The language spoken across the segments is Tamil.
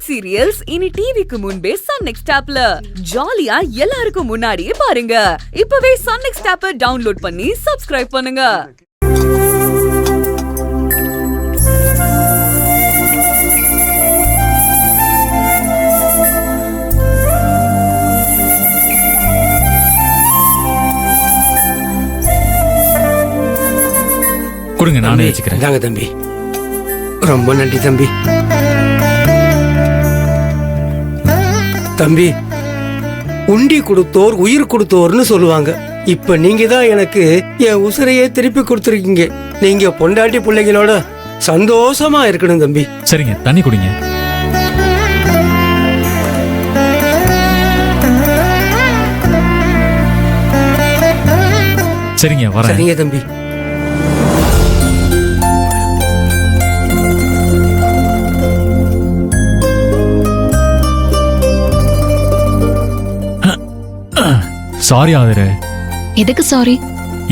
வெப் சீரியல்ஸ் இனி டிவிக்கு முன்பே சன் நெக்ஸ்ட் ஆப்ல ஜாலியா எல்லாருக்கும் முன்னாடியே பாருங்க. இப்பவே சன் நெக்ஸ்ட் ஆப்பை டவுன்லோட் பண்ணி சப்ஸ்கிரைப் பண்ணுங்க. கொடுங்க, நானே வச்சுக்கிறேன். இந்தாங்க தம்பி. ரொம்ப நன்றி தம்பி. தம்பி, உண்டி கொடுத்தோர் உயிர் கொடுத்தோர்னு சொல்லுவாங்க. இப்ப நீங்க தான் எனக்கு என் உசுரையே திருப்பி கொடுத்துருக்கீங்க. நீங்க பொண்டாட்டி பிள்ளைகளோட சந்தோஷமா இருக்கணும் தம்பி. சரிங்க, தண்ணி குடிங்க. சரிங்க, வரேன். சரிங்க தம்பி. சாரி ஆதரு. எதுக்கு சாரி?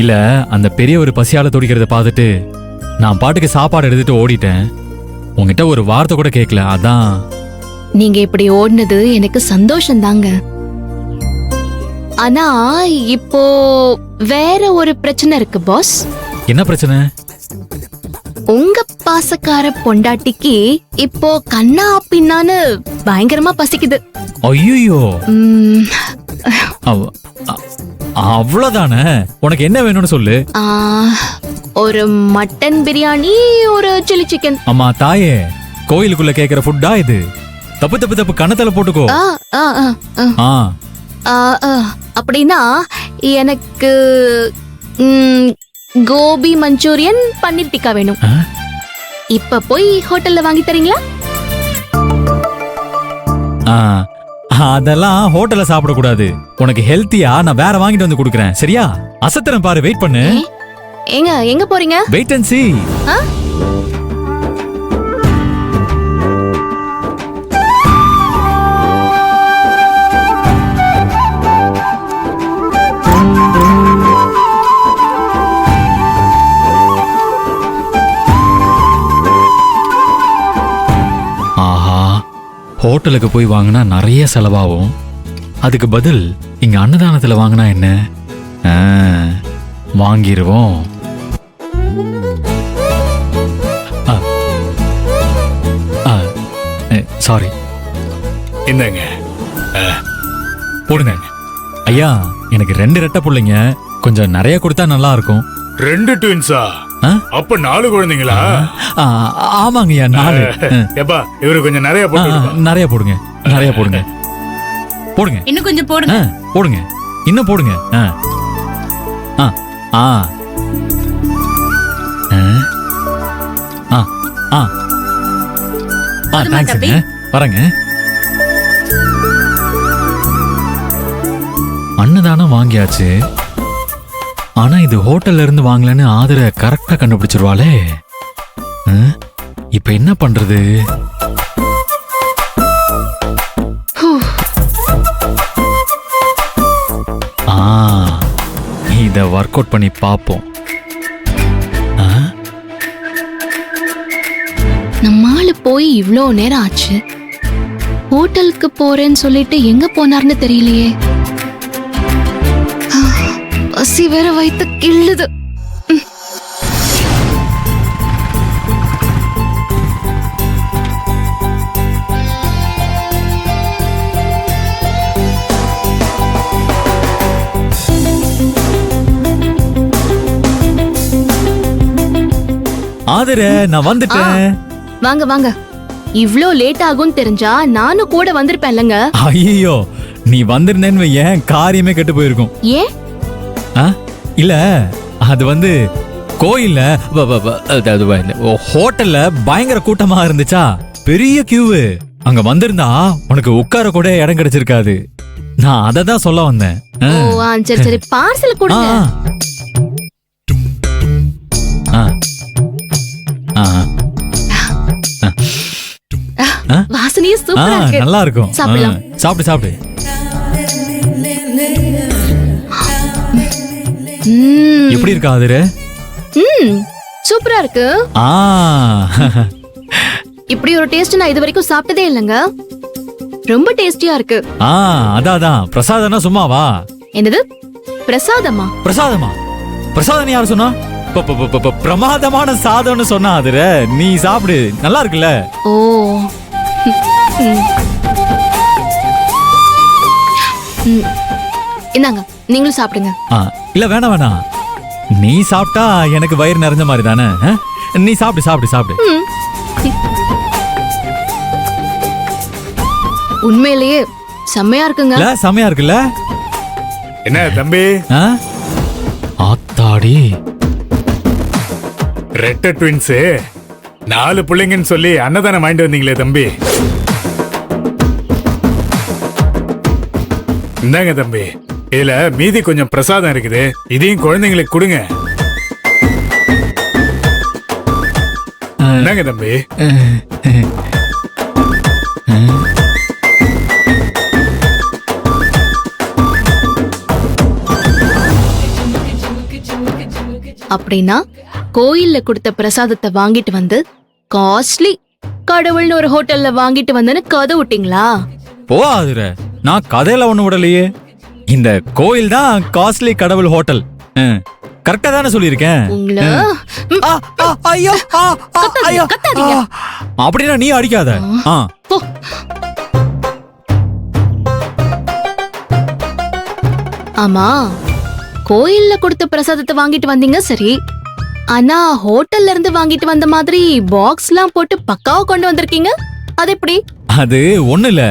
இல்ல, அந்த பெரிய ஒரு பசியால துடிக்கிறத பார்த்துட்டு நான் பாட்டுக்கு சாப்பாடு எடுத்துட்டு ஓடிட்டேன். உங்ககிட்ட ஒரு வார்த்தை கூட கேட்கல, அதான். நீங்க இப்படி ஓடினது எனக்கு சந்தோஷம் தாங்க. ஆனா இப்போ வேற ஒரு பிரச்சனை இருக்கு பாஸ். என்ன பிரச்சனை? உங்க பாசக்கார பொண்டாட்டிக்கு இப்போ கண்ணா பின்னான்னு பயங்கரமா பசிக்குது. ஐயோ, உம், அவ்வளவுதானே? உனக்கு என்ன வேணும்னு சொல்லு. ஒரு மட்டன் பிரியாணி, ஒரு சில்லி சிக்கன். அம்மா தாயே, கோயிலுக்குள்ள கேக்குற ஃபுட்டா இது? தப்பு தப்பு தப்பு, கணத்துல போட்டுக்கோ. அப்படின்னா எனக்கு கோபி மஞ்சூரியன், பன்னீர் டிக்கா வேணும். இப்ப போய் ஹோட்டல்ல வாங்கி தரீங்களா? அதெல்லாம் ஹோட்டல்ல சாப்பிட கூடாது. உனக்கு ஹெல்த்தியா நான் வேற வாங்கிட்டு வந்து கொடுக்கறேன், சரியா? அசத்துறேன் பாரு, வெயிட் பண்ணு. எங்க போறீங்க? Wait and see. ஹோட்டலுக்கு போய் வாங்கினா நிறைய செலவாகும். அதுக்கு பதில் இங்க அன்னதானத்துல வாங்கினா என்ன? வாங்கிருவோம். சாரி, என்னங்க போடுங்க. ஐயா, எனக்கு 2 ரெட்டை பிள்ளைங்க, கொஞ்சம் நிறைய கொடுத்தா நல்லா இருக்கும். 2 ட்வின்ஸா? அப்ப 4 குழந்தைங்களா? ஆமாங்கய்யா, 4. எப்பா, இவரு கொஞ்சம் நிறைய போடுங்க. நிறைய போடுங்க, நிறைய போடுங்க. போடுங்க, இன்னும் கொஞ்சம் போடுங்க. போடுங்க, இன்னும் போடுங்க. தேங்க்ஸ்ங்க, வரேங்க. அன்னதானம் வாங்கியாச்சு. ஆனா இது ஹோட்டல்ல இருந்து வாங்கலன்னு ஆதர கரெக்டா கண்டுபிடிச்சிருவாளே. இப்ப என்ன பண்றது? இத ஒர்க் அவுட் பண்ணி பாப்போம். நம்மால போய் இவ்ளோ நேரம் ஆச்சு. ஹோட்டலுக்கு போறேன்னு சொல்லிட்டு எங்க போனார்னு தெரியலையே. பசி வேற வைத்து கிள்ளுது. ஆதர, நான் வந்துட்டேன். வாங்க வாங்க. இவ்ளோ லேட் ஆகும் தெரிஞ்சா நானும் கூட வந்திருப்பேன்லங்க. ஐயோ, நீ வந்திருந்தேன்னு ஏன் காரியமே கெட்டு போயிருக்கும். ஏன்? இல்ல, அது வந்து கோயில்ல ஹோட்டல்ல பயங்கர கூட்டமா இருந்துச்சா, பெரிய கியூ. அங்க வந்திருந்தா உனக்கு உட்கார கூட இடம் கிடைச்சிருக்காது. நான் அதை தான் சொல்ல வந்தேன். சரி சரி, பார்சல் கொடுங்க. வாசனையே சூப்பரா இருக்கு. நல்லா இருக்கும். சாப்பிடலாம். சாப்பிடு சாப்பிடு. எப்படி இருக்கா ஆதிர? சூப்பரா இருக்கு. இப்படி ஒரு டேஸ்ட் நான் இது வரைக்கும் சாப்பிட்டதே இல்லைங்க. ரொம்ப டேஸ்டியா இருக்கு. அதான் பிரசாதம்னா சும்மாவா? என்னது பிரசாதமா? பிரசாதமா? பிரசாதம் யார் சொன்னா? பிரமாதமான சாதம்னு சொன்னா அதுல நீ சாப்பிடு, நல்லா இருக்குல்ல? ஓ இந்தாங்க, நீங்களும் சாப்பிடுங்க. இல்ல வேணாம், நீ சாப்பிட்டா எனக்கு வயிறு நிறைஞ்ச மாதிரி தானே. நீ சாப்பிடு சாப்பிடு சாப்பிடு. உண்மையிலேயே செம்மையா இருக்குங்க. செம்மையா இருக்குல்ல? என்ன தம்பி, ஆத்தாடி ரெட்ட ட்வின்ஸ் 4 பிள்ளைங்கன்னு சொல்லி அன்னதானம் வாங்கிட்டு வந்தீங்களே தம்பி. இந்தாங்க தம்பி, இதுல மீதி கொஞ்சம் பிரசாதம் இருக்குது, இதையும் குழந்தைங்களுக்கு கொடுங்க. இந்தாங்க தம்பி. அப்படின்னா கோயில்ல கொடுத்த பிரசாதத்தை வாங்கிட்டு வந்து காஸ்ட்லி கடவுள்னு ஒரு ஹோட்டல்ல வாங்கிட்டு வந்தேன்னு கதை விட்டீங்களா? போவாதுர, நான் கதையில ஒண்ணு விடலையே. இந்த கோயில் தான் காஸ்ட்லி கடவுள் ஹோட்டல். கரெக்டா தானே சொல்லியிருக்கேன். உங்களை ஐயோ கத்தாதீங்க. அப்படின்னா நீ அடிக்காத. போ. ஆமா, கோயில்ல கொடுத்த பிரசாதத்தை வாங்கிட்டு வந்தீங்க சரி, ஆனா ஹோட்டல்ல இருந்து வாங்கிட்டு வந்த மாதிரி பாக்ஸ்லாம் போட்டு பக்காவா கொண்டு வந்திருக்கீங்க, அது எப்படி? அது ஒண்ணு இல்ல,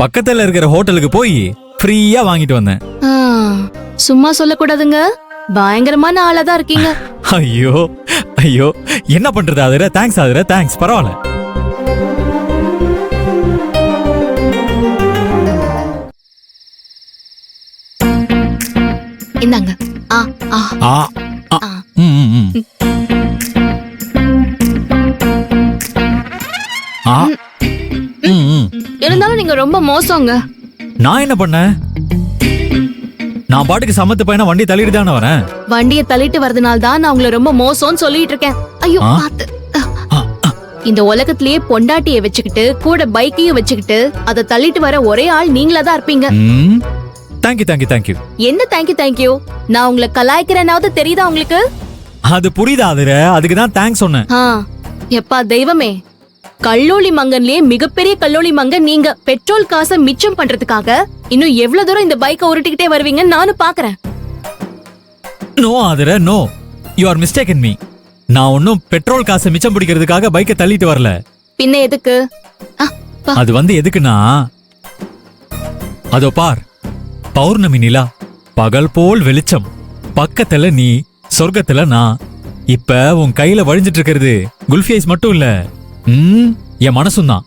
பக்கத்துல இருக்கிற ஹோட்டலுக்கு போய் ஃப்ரீயா வாங்கிட்டு வந்தேன். சும்மா சொல்லக்கூடாதுங்க, பயங்கரமான ஆளாதான் இருக்கீங்க. ஐயோ ஐயோ, என்ன பண்றது அதுல? தேங்க்ஸ் அதுல, தேங்க்ஸ், பரவாயில்ல. இந்தாங்க. இருந்தாலும் நீங்க ரொம்ப மோசங்க. நான் என்ன பண்ண? நான் பாட்டுக்கு சமத்து பையனா வண்டி தள்ளிட்டு தானே வரேன். வண்டியை தள்ளிட்டு வரதுனால தான் நான் உங்களை ரொம்ப மோசம்னு சொல்லிட்டு இருக்கேன். ஐயோ பாத்து. இந்த உலகத்திலேயே பொண்டாட்டியை வச்சுக்கிட்டு கூட பைக்கையும் வச்சுக்கிட்டு அதை தள்ளிட்டு வர ஒரே ஆள் நீங்களா தான் இருப்பீங்க. Thank you thank you thank you. என்ன தேங்க்யூ தேங்க்யூ? நான் உங்களை கலாய்க்கிறேனாவது தெரியுதா உங்களுக்கு? அது புரியுதா அதுல? அதுக்கு தான் தேங்க்ஸ் சொன்னேன். எப்பா தெய்வமே, கல்லூலி மங்கன்லயே மிகப்பெரிய கல்லூலி மங்கன் நீங்க. பெட்ரோல் காசை மிச்சம் பண்றதுக்காக இன்னும் எவ்வளவு தூரம் இந்த பைக்கை உருட்டிக்கிட்டே வருவீங்கன்னு நானும் பாக்குறேன். நோ அதுல, no, you are mistaken me. நான் ஒன்னும் பெட்ரோல் காசை மிச்சம் பிடிக்கிறதுக்காக பைக்கை தள்ளிட்டு வரல. பின்ன எதுக்கு? அது வந்து எதுக்குன்னா, அதோ பார், பௌர்ணமி நிலா, பகல் போல் வெளிச்சம், பக்கத்துல நீ, சொர்க்கத்துல நான். இப்ப உன் கையில வழிஞ்சிட்டு இருக்கிறது குல்ஃபி ஐஸ் மட்டும் இல்ல, என் மனசும் தான்.